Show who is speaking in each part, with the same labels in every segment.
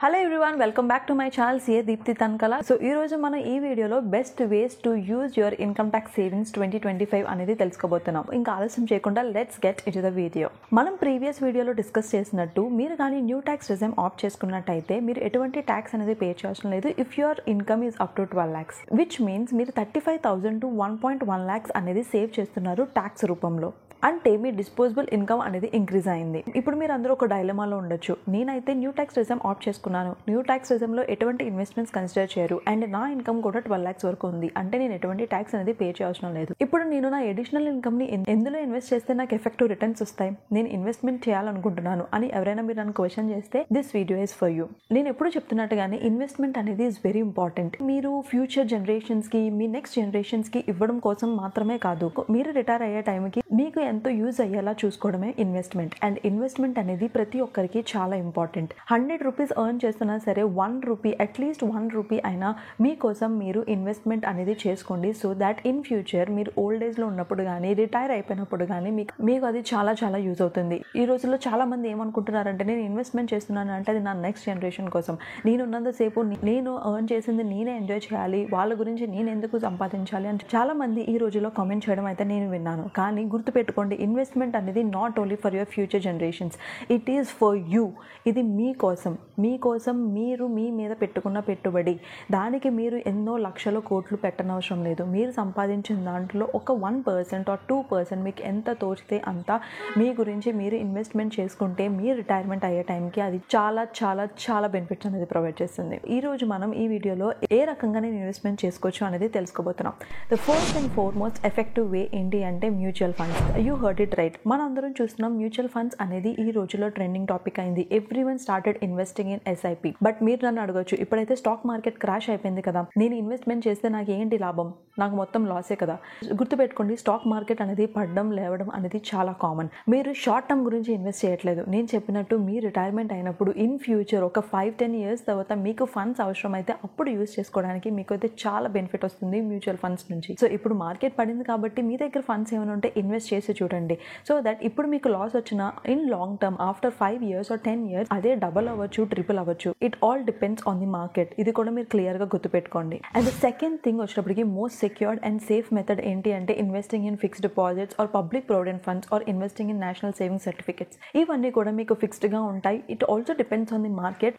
Speaker 1: Hello everyone, welcome back to my channel CA Deepthi Tankala. So ee roju mana ee video lo best ways to use your income tax savings 2025 అనేది తెలుసుకోబోతున్నాం. ఇంకా ఆలస్యం చేయకుండా let's get into the video. మనం previous వీడియోలో discuss చేసినట్టు మీరు కానీ న్యూ ట్యాక్స్ రిజైమ్ ఆప్ట్ చేసుకున్నట్టయితే మీరు ఎటువంటి ట్యాక్స్ అనేది పే చేయాల్సిన లేదు if your income is up to 12 lakhs, which means మీరు 35,000 to 1.1 lakhs అనేది సేవ్ చేస్తున్నారు ట్యాక్స్ రూపంలో. అంటే మీ డిస్పోజబుల్ ఇన్కమ్ అనేది ఇంక్రీజ్ అయింది. ఇప్పుడు మీరు అందరూ ఒక డైలమాలో ఉండొచ్చు. నేనైతే న్యూ ట్యాక్స్ రిజైమ్ ఆప్ట్ చేసుకున్నాను, న్యూ ట్యాక్స్ రిజైమ్లో ఎటువంటి ఇన్వెస్ట్మెంట్స్ కన్సిడర్ చేయరు అండ్ నా ఇన్కమ్ కూడా 12 lakhs వరకు ఉంది, అంటే నేను ఎటువంటి ట్యాక్స్ అనేది పే చేయాల్సిన లేదు. ఇప్పుడు నేను నా ఎడిషనల్ ఇన్కమ్ని ఎందులో ఇన్వెస్ట్ చేస్తే నాకు ఎఫెక్టివ్ రిటర్న్స్ వస్తాయి, నేను ఇన్వెస్ట్మెంట్ చేయాలనుకుంటున్నాను అని ఎవరైనా మీరు నన్ను క్వశ్చన్ చేస్తే this video is for you. నేను ఎప్పుడు చెప్తున్నట్టుగానే ఇన్వెస్ట్మెంట్ అనేది ఈజ్ వెరీ ఇంపార్టెంట్. మీరు ఫ్యూచర్ జనరేషన్స్కి, మీ నెక్స్ట్ జనరేషన్స్కి ఇవ్వడం కోసం మాత్రమే కాదు, మీరు రిటైర్ అయ్యే టైంకి మీకు ఎంతో యూజ్ అయ్యేలా చూసుకోవడమే ఇన్వెస్ట్మెంట్. అండ్ ఇన్వెస్ట్మెంట్ అనేది ప్రతి ఒక్కరికి చాలా ఇంపార్టెంట్. 100 రూపీస్ ఎర్న్ చేస్తున్నా సరే 1 రూపీ, అట్లీస్ట్ 1 రూపీ అయినా మీకోసం మీరు ఇన్వెస్ట్మెంట్ అనేది చేసుకోండి. సో దాట్ ఇన్ ఫ్యూచర్ మీరు ఓల్డ్ ఏజ్లో ఉన్నప్పుడు కానీ రిటైర్ అయిపోయినప్పుడు కానీ మీకు అది చాలా చాలా యూజ్ అవుతుంది. ఈ రోజుల్లో చాలా మంది ఏమనుకుంటున్నారంటే నేను ఇన్వెస్ట్మెంట్ చేస్తున్నాను అంటే అది నా నెక్స్ట్ జనరేషన్ కోసం, నేను ఉన్నంతసేపు నేను ఎర్న్ చేసింది నేనే ఎంజాయ్ చేయాలి, వాళ్ళ గురించి నేను ఎందుకు సంపాదించాలి అని చాలా మంది ఈ రోజుల్లో కామెంట్ చేయడం అయితే నేను విన్నాను. కానీ గుర్తుపెట్టుకోండి, ఇన్వెస్ట్మెంట్ అనేది not only for your future generations, it is for you. ఇది మీకోసం మీరు మీ మీద పెట్టుకున్న పెట్టుబడి. దానికి మీరు ఎన్నో లక్షల కోట్లు పెట్టనవసరం లేదు. మీరు సంపాదించిన దాంట్లో ఒక 1% or 2% మీకు ఎంత తోచితే అంత మీ గురించి మీరు ఇన్వెస్ట్మెంట్ చేసుకుంటే మీ రిటైర్మెంట్ అయ్యే టైంకి అది చాలా చాలా చాలా బెనిఫిట్స్ అనేది ప్రొవైడ్ చేస్తుంది. ఈరోజు మనం ఈ వీడియోలో ఏ రకంగా నేను ఇన్వెస్ట్మెంట్ చేసుకోవచ్చు అనేది తెలుసుకోబోతున్నాం. The first and foremost effective way ఏంటి అంటే mutual funds. You heard it right. మనందరం చూస్తున్నాం మ్యూచువల్ ఫండ్స్ అనేది ఈ రోజుల్లో ట్రెండింగ్ టాపిక్ అయింది. Everyone started investing in SIP. But మీరు నన్ను అడగొచ్చు, ఇప్పుడైతే స్టాక్ మార్కెట్ క్రాష్ అయిపోయింది కదా, నేను ఇన్వెస్ట్మెంట్ చేస్తే నాకు ఏంటి లాభం, నాకు మొత్తం లాసే కదా. గుర్తుపెట్టుకోండి, స్టాక్ మార్కెట్ అనేది పడడం లేవడం అనేది చాలా కామన్. మీరు షార్ట్ టర్మ్ గురించి ఇన్వెస్ట్ చేయట్లేదు. నేను చెప్పినట్టు మీ రిటైర్మెంట్ అయినప్పుడు ఇన్ ఫ్యూచర్ ఒక 5-10 years తర్వాత మీకు ఫండ్స్ అవసరం అయితే అప్పుడు యూజ్ చేసుకోవడానికి మీకు అయితే చాలా బెనిఫిట్ వస్తుంది మ్యూచువల్ ఫండ్స్ నుంచి. సో ఇప్పుడు మార్కెట్ పడింది కాబట్టి మీ దగ్గర ఫండ్స్ ఏమైనా ఉంటే ఇన్వెస్ట్ చేసి చూడండి. సో దట్ ఇప్పుడు మీకు లాస్ వచ్చినా in long term after 5 years or 10 years అదే డబల్ అవ్వచ్చు, ట్రిపుల్ అవ్వచ్చు. It all depends on the market. ఇది కూడా మీరు క్లియర్గా గుర్తుపెట్టుకోండి. అండ్ ద సెకండ్ థింగ్ వచ్చేటప్పటికి most secured and safe method ఏంటి అంటే investing in fixed deposits or public provident funds or investing in national saving certificates. ఇవన్నీ కూడా మీకు ఫిక్స్డ్గా ఉంటాయి. It also depends on the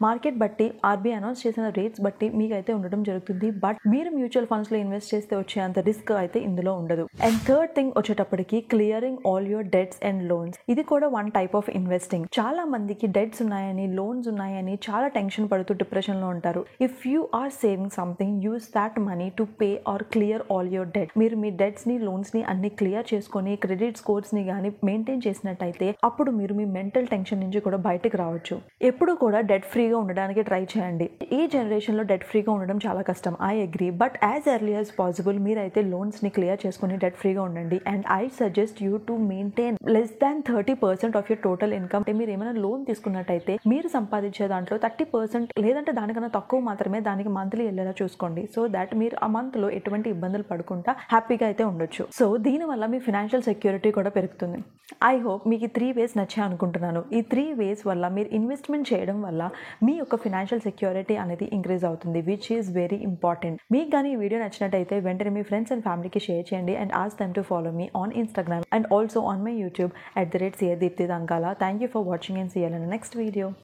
Speaker 1: market బట్టి RBI అనౌన్స్ చేసిన రేట్స్ బట్టి మీకు అయితే ఉండడం జరుగుతుంది. బట్ మీరు మ్యూచువల్ ఫండ్స్లో ఇన్వెస్ట్ చేస్తే వచ్చేంత రిస్క్ అయితే ఇందులో ఉండదు. అండ్ థర్డ్ థింగ్ వచ్చేటప్పటికి clearing all your debts and loans. ఇది కూడా వన్ టైప్ ఆఫ్ ఇన్వెస్టింగ్. చాలా మందికి డెట్స్ ఉన్నాయని, లోన్స్ ఉన్నాయని చాలా టెన్షన్ పడుతూ డిప్రెషన్ లో ఉంటారు. If you are saving something, use that money to pay or clear all your debt. మీరు మీ డెట్స్ ని, లోన్స్ ని అన్ని క్లియర్ చేసుకొని క్రెడిట్ స్కోర్స్ ని కానీ మెయింటైన్ చేసినట్టయితే అప్పుడు మీరు మీ మెంటల్ టెన్షన్ నుంచి కూడా బయటకు రావచ్చు. ఎప్పుడు కూడా డెట్ ఫ్రీగా ఉండడానికి ట్రై చేయండి. ఈ జనరేషన్ లో డెట్ ఫ్రీగా ఉండడం చాలా కష్టం, I agree. But as early as possible మీరైతే లోన్స్ ని క్లియర్ చేసుకుని డెట్ ఫ్రీగా ఉండండి. And I suggest you to maintain less than 30% of your total income. అంటే మీరు ఏమైనా లోన్ తీసుకున్నట్టయితే మీరు సంపాదించే దాంట్లో 30% లేదంటే దానికన్నా తక్కువ మాత్రమే దానికి మంత్లీ వెళ్ళేలా చూసుకోండి. సో దాట్ మీరు ఆ మంత్ లో ఎటువంటి ఇబ్బందులు పడకుండా హ్యాపీగా అయితే ఉండొచ్చు. సో దీనివల్ల మీ ఫైనాన్షియల్ సెక్యూరిటీ కూడా పెరుగుతుంది. ఐ హోప్ మీకు ఈ 3 ways నచ్చాయి అనుకుంటున్నాను. ఈ 3 ways వల్ల మీరు ఇన్వెస్ట్మెంట్ చేయడం వల్ల మీ యొక్క ఫైనాన్షియల్ సెక్యూరిటీ అనేది ఇంక్రీజ్ అవుతుంది, విచ్ ఈస్ వెరీ ఇంపార్టెంట్. మీకు కానీ ఈ వీడియో నచ్చినట్టయితే వెంటనే మీ ఫ్రెండ్స్ అండ్ ఫ్యామిలీకి షేర్ చేయండి and ask them to follow me on Instagram and also on my YouTube @CA Deepthi Tankala. Thank you for watching and see you in the next video.